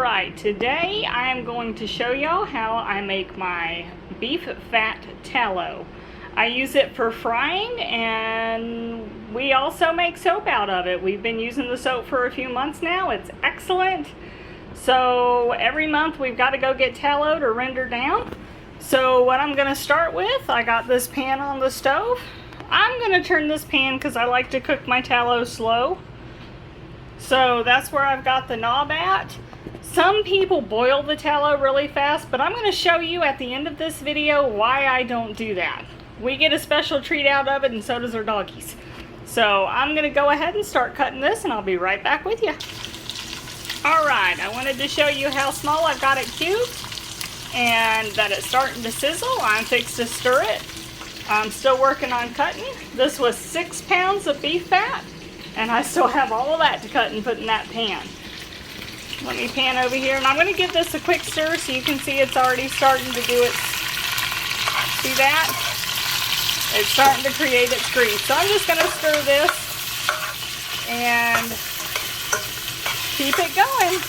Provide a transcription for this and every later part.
Alright, today I am going to show y'all how I make my beef fat tallow. I use it for frying, and we also make soap out of it. We've been using the soap for a few months now. It's excellent. So every month we've got to go get tallow to render down. So what I'm going to start with, I got this pan on the stove. I'm going to turn this pan because I like to cook my tallow slow. So that's where I've got the knob at. Some people boil the tallow really fast, but I'm going to show you at the end of this video why I don't do that. We get a special treat out of it, and so does our doggies. So I'm going to go ahead and start cutting this, and I'll be right back with you. Alright, I wanted to show you how small I've got it cubed, and that it's starting to sizzle. I'm fixed to stir it. I'm still working on cutting. This was 6 pounds of beef fat, and I still have all of that to cut and put in that pan. Let me pan over here, and I'm going to give this a quick stir so you can see it's already starting to do its, see that? It's starting to create its grease. So I'm just going to stir this and keep it going.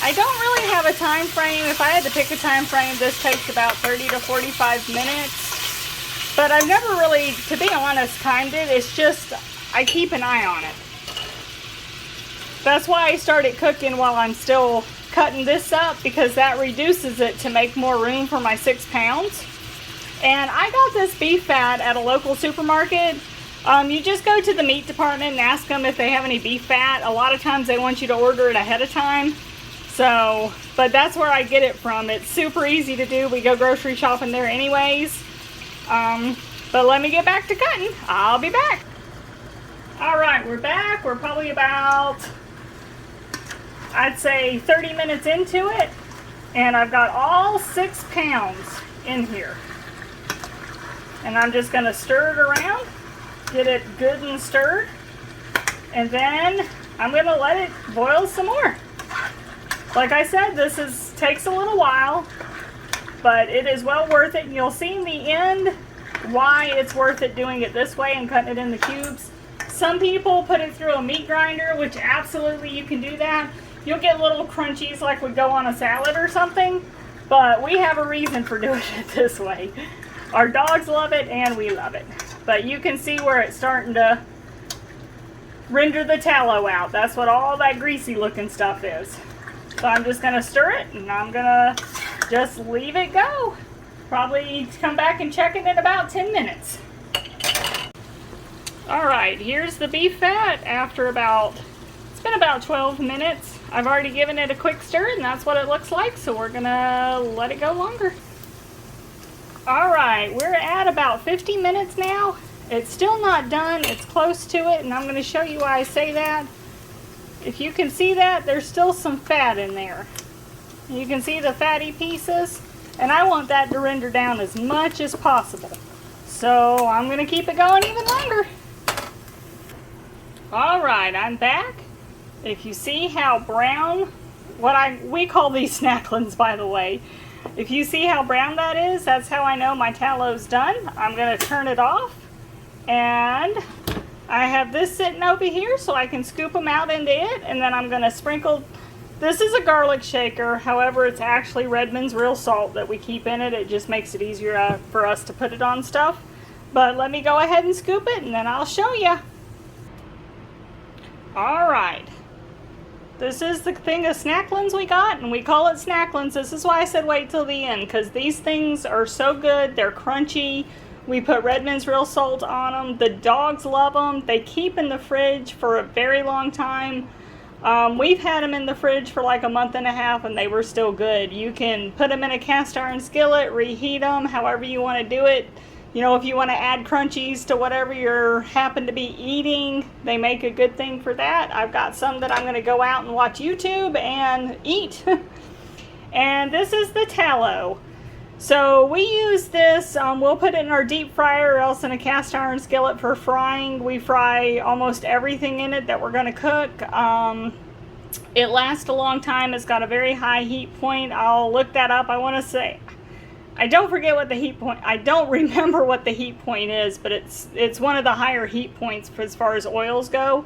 I don't really have a time frame. If I had to pick a time frame, this takes about 30 to 45 minutes. But I've never really, to be honest, timed it. It's just, I keep an eye on it. That's why I started cooking while I'm still cutting this up, because that reduces it to make more room for my 6 pounds. And I got this beef fat at a local supermarket. You just go to the meat department and ask them if they have any beef fat. A lot of times they want you to order it ahead of time. So, but that's where I get it from. It's super easy to do. We go grocery shopping there anyways. But let me get back to cutting. I'll be back. Alright, we're back. We're probably about, I'd say 30 minutes into it, and I've got all 6 pounds in here. And I'm just going to stir it around, get it good and stirred, and then I'm going to let it boil some more. Like I said, this takes a little while, but it is well worth it, and you'll see in the end why it's worth it doing it this way and cutting it in the cubes. Some people put it through a meat grinder, which absolutely you can do that. You'll get little crunchies like would go on a salad or something, but we have a reason for doing it this way. Our dogs love it and we love it. But you can see where it's starting to render the tallow out. That's what all that greasy looking stuff is. So I'm just going to stir it, and I'm going to just leave it go. Probably come back and check it in about 10 minutes. Alright, here's the beef fat after it's been about 12 minutes. I've already given it a quick stir, and that's what it looks like, so we're gonna let it go longer. Alright, we're at about 50 minutes now. It's still not done, it's close to it, and I'm gonna show you why I say that. If you can see that, there's still some fat in there. You can see the fatty pieces, and I want that to render down as much as possible. So I'm gonna keep it going even longer. Alright, I'm back. If you see how brown, we call these snacklins, by the way. If you see how brown that is, that's how I know my tallow's done. I'm going to turn it off, and I have this sitting over here so I can scoop them out into it, and then I'm going to sprinkle. This is a garlic shaker, however it's actually Redmond's real salt that we keep in it. It just makes it easier for us to put it on stuff. But let me go ahead and scoop it, and then I'll show you. Alright, this is the thing of snacklins we got, and we call it snacklins. This is why I said wait till the end, because these things are so good. They're crunchy. We put Redmond's real salt on them. The dogs love them. They keep in the fridge for a very long time. We've had them in the fridge for like a month and a half, and they were still good. You can put them in a cast iron skillet, reheat them, however you want to do it. You know, if you want to add crunchies to whatever you happen to be eating, they make a good thing for that. I've got some that I'm going to go out and watch YouTube and eat. And this is the tallow. So we use this, we'll put it in our deep fryer or else in a cast iron skillet for frying. We fry almost everything in it that we're going to cook. It lasts a long time. It's got a very high heat point. I'll look that up. I want to say, I don't forget what the heat point, I don't remember what the heat point is, but it's one of the higher heat points as far as oils go.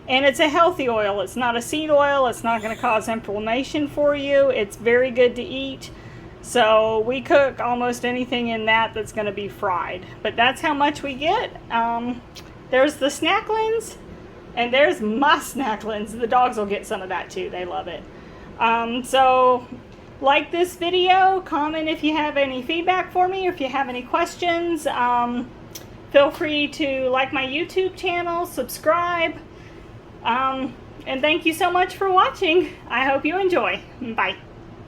And it's a healthy oil. It's not a seed oil. It's not going to cause inflammation for you. It's very good to eat. So we cook almost anything in that that's going to be fried. But that's how much we get. There's the snacklins, and there's my snacklins. The dogs will get some of that too. They love it. So like this video, comment if you have any feedback for me, or if you have any questions. Feel free to like my YouTube channel, subscribe. And thank you so much for watching. I hope you enjoy. Bye.